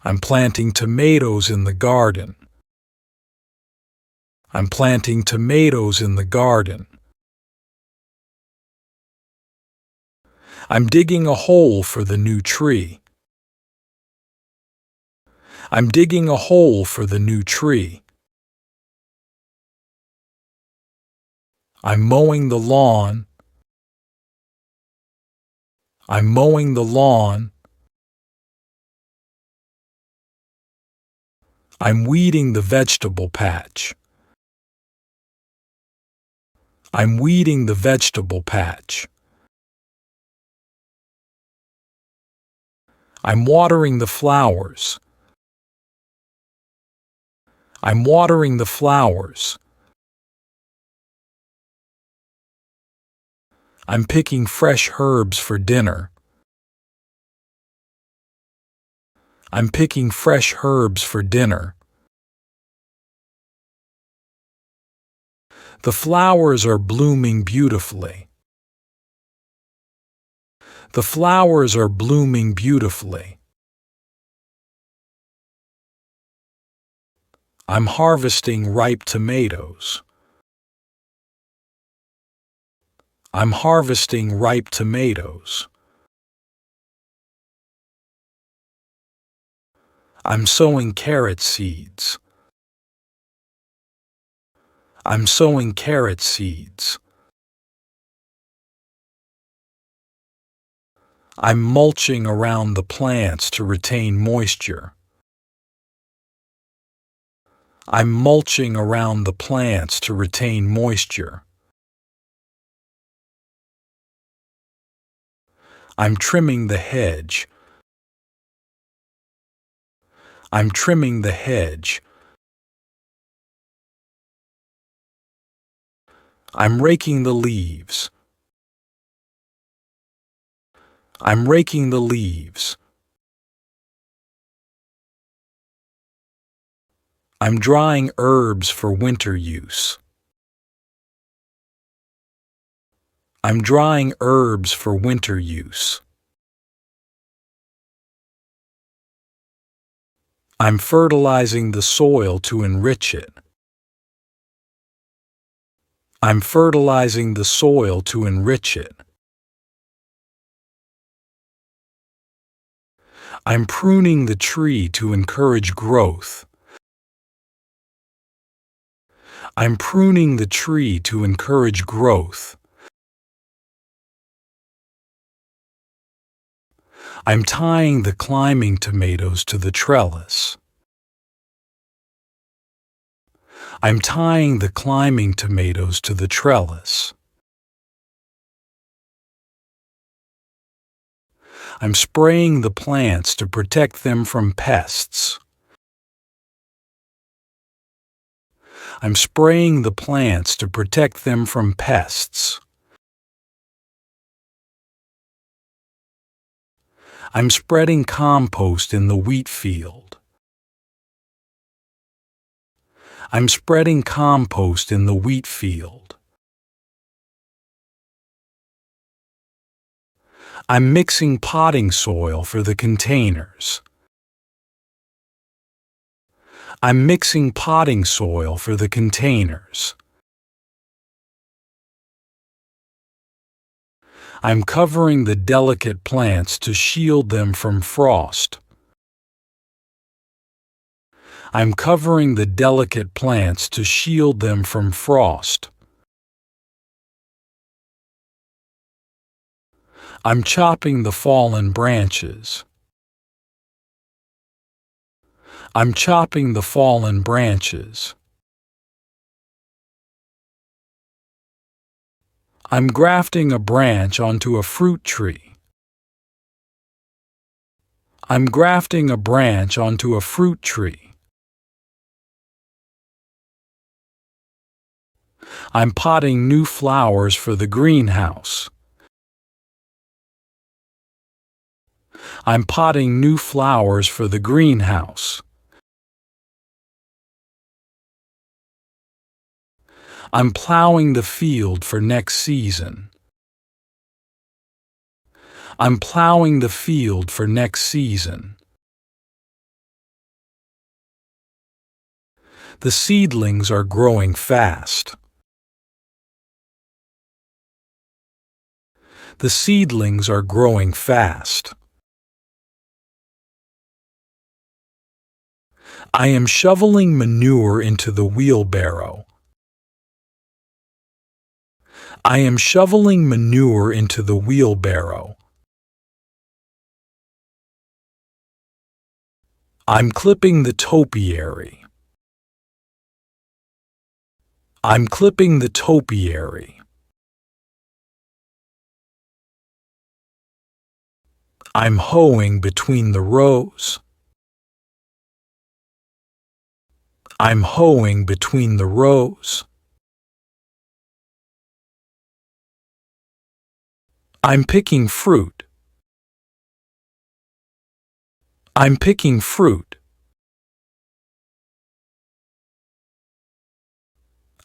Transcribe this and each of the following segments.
I'm planting tomatoes in the garden. I'm planting tomatoes in the garden. I'm digging a hole for the new tree. I'm digging a hole for the new tree. I'm mowing the lawn. I'm mowing the lawn. I'm weeding the vegetable patch. I'm weeding the vegetable patch. I'm watering the flowers. I'm watering the flowers. I'm picking fresh herbs for dinner. I'm picking fresh herbs for dinner. The flowers are blooming beautifully. The flowers are blooming beautifully. I'm harvesting ripe tomatoes. I'm harvesting ripe tomatoes. I'm sowing carrot seeds. I'm sowing carrot seeds. I'm mulching around the plants to retain moisture. I'm mulching around the plants to retain moisture. I'm trimming the hedge. I'm trimming the hedge. I'm raking the leaves. I'm raking the leaves. I'm drying herbs for winter use. I'm drying herbs for winter use. I'm fertilizing the soil to enrich it. I'm fertilizing the soil to enrich it. I'm pruning the tree to encourage growth. I'm pruning the tree to encourage growth. I'm tying the climbing tomatoes to the trellis. I'm tying the climbing tomatoes to the trellis. I'm spraying the plants to protect them from pests. I'm spraying the plants to protect them from pests. I'm spreading compost in the wheat field. I'm spreading compost in the wheat field. I'm mixing potting soil for the containers. I'm mixing potting soil for the containers. I'm covering the delicate plants to shield them from frost. I'm covering the delicate plants to shield them from frost. I'm chopping the fallen branches. I'm chopping the fallen branches. I'm grafting a branch onto a fruit tree. I'm grafting a branch onto a fruit tree. I'm potting new flowers for the greenhouse. I'm potting new flowers for the greenhouse. I'm plowing the field for next season. I'm plowing the field for next season. The seedlings are growing fast. The seedlings are growing fast. I am shoveling manure into the wheelbarrow. I am shoveling manure into the wheelbarrow. I'm clipping the topiary. I'm clipping the topiary. I'm hoeing between the rows. I'm hoeing between the rows. I'm picking fruit. I'm picking fruit.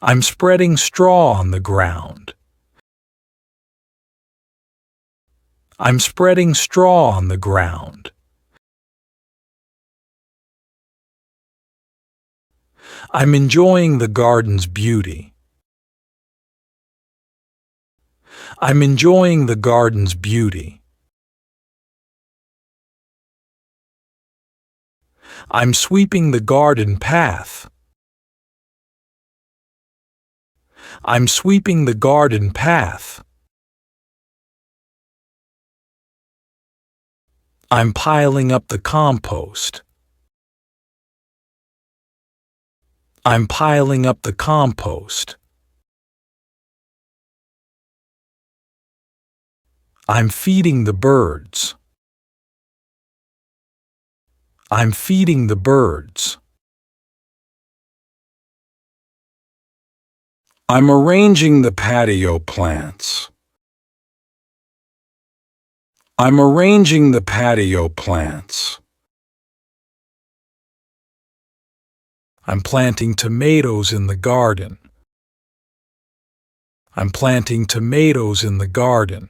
I'm spreading straw on the ground. I'm spreading straw on the ground. I'm enjoying the garden's beauty. I'm enjoying the garden's beauty. I'm sweeping the garden path. I'm sweeping the garden path. I'm piling up the compost. I'm piling up the compost. I'm feeding the birds. I'm feeding the birds. I'm arranging the patio plants. I'm arranging the patio plants. I'm planting tomatoes in the garden. I'm planting tomatoes in the garden.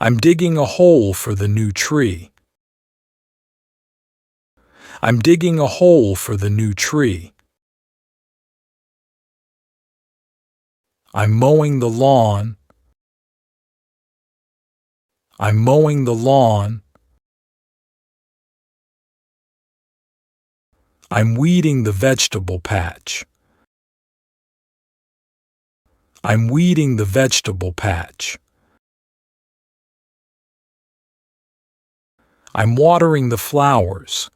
I'm digging a hole for the new tree. I'm digging a hole for the new tree. I'm mowing the lawn. I'm mowing the lawn. I'm weeding the vegetable patch. I'm weeding the vegetable patch. I'm watering the flowers.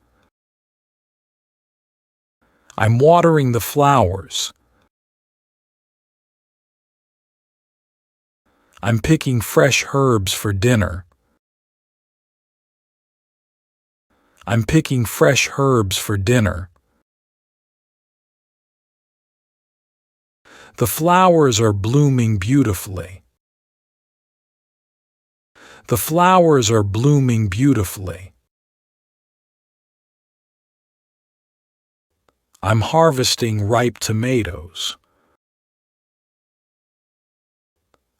I'm watering the flowers. I'm picking fresh herbs for dinner. I'm picking fresh herbs for dinner. The flowers are blooming beautifully. The flowers are blooming beautifully. I'm harvesting ripe tomatoes.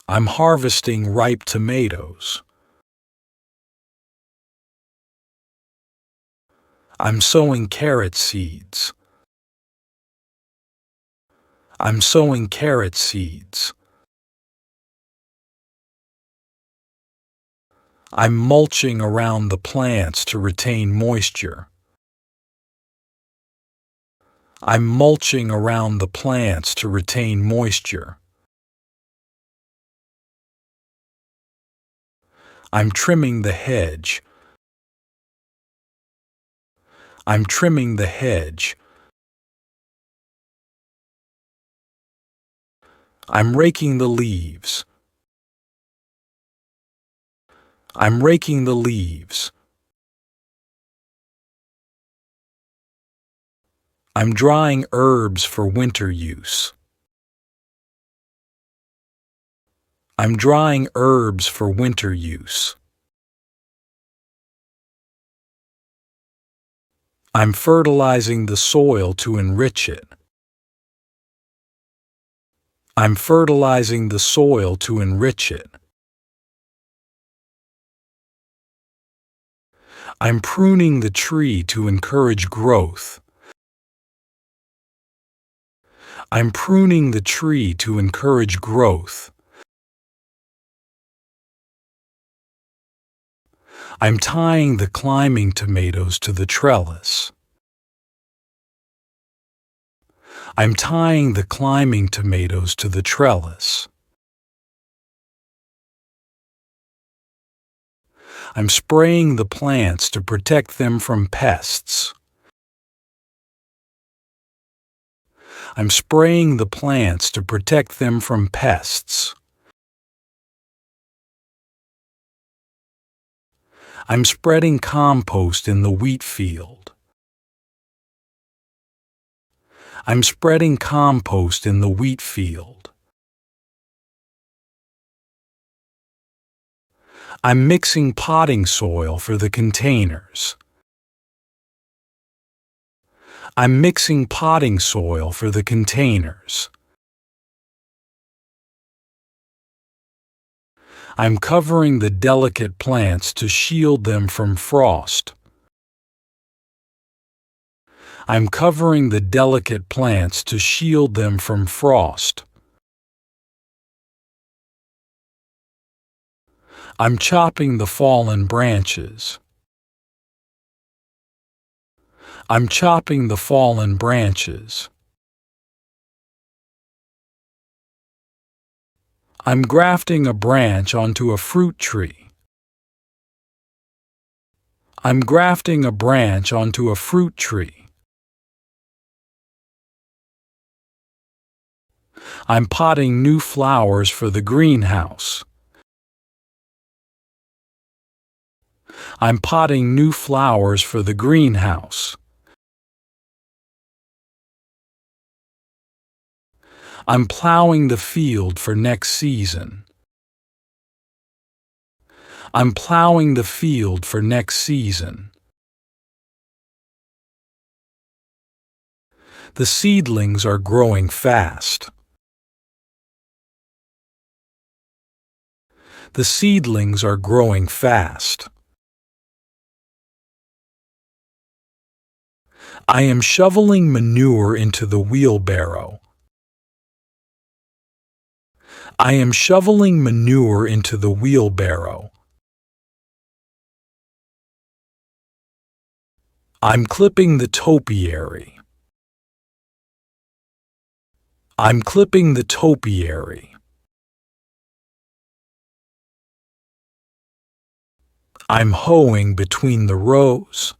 I'm harvesting ripe tomatoes. I'm sowing carrot seeds. I'm sowing carrot seeds. I'm mulching around the plants to retain moisture. I'm mulching around the plants to retain moisture. I'm trimming the hedge. I'm trimming the hedge. I'm raking the leaves. I'm raking the leaves. I'm drying herbs for winter use. I'm drying herbs for winter use. I'm fertilizing the soil to enrich it. I'm fertilizing the soil to enrich it. I'm pruning the tree to encourage growth. I'm pruning the tree to encourage growth. I'm tying the climbing tomatoes to the trellis. I'm tying the climbing tomatoes to the trellis. I'm spraying the plants to protect them from pests. I'm spraying the plants to protect them from pests. I'm spreading compost in the wheat field. I'm spreading compost in the wheat field. I'm mixing potting soil for the containers. I'm mixing potting soil for the containers. I'm covering the delicate plants to shield them from frost. I'm covering the delicate plants to shield them from frost. I'm chopping the fallen branches. I'm chopping the fallen branches. I'm grafting a branch onto a fruit tree. I'm grafting a branch onto a fruit tree. I'm potting new flowers for the greenhouse. I'm potting new flowers for the greenhouse. I'm plowing the field for next season. I'm plowing the field for next season. The seedlings are growing fast. The seedlings are growing fast. I am shoveling manure into the wheelbarrow. I am shoveling manure into the wheelbarrow. I'm clipping the topiary. I'm clipping the topiary. I'm hoeing between the rows.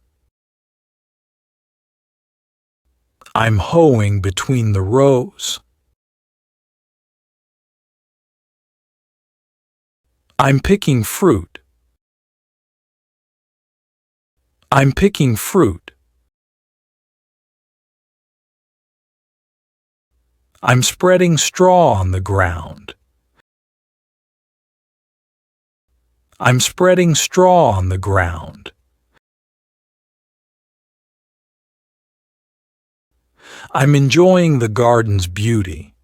I'm hoeing between the rows. I'm picking fruit. I'm picking fruit. I'm spreading straw on the ground. I'm spreading straw on the ground. I'm enjoying the garden's beauty.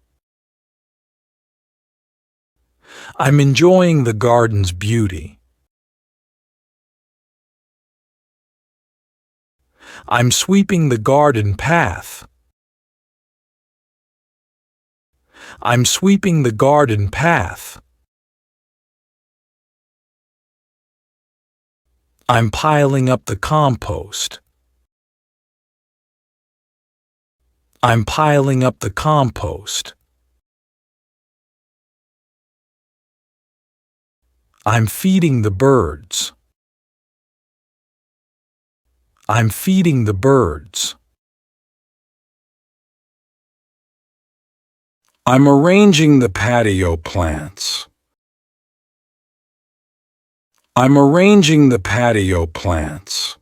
I'm enjoying the garden's beauty. I'm sweeping the garden path. I'm sweeping the garden path. I'm piling up the compost. I'm piling up the compost. I'm feeding the birds. I'm feeding the birds. I'm arranging the patio plants. I'm arranging the patio plants.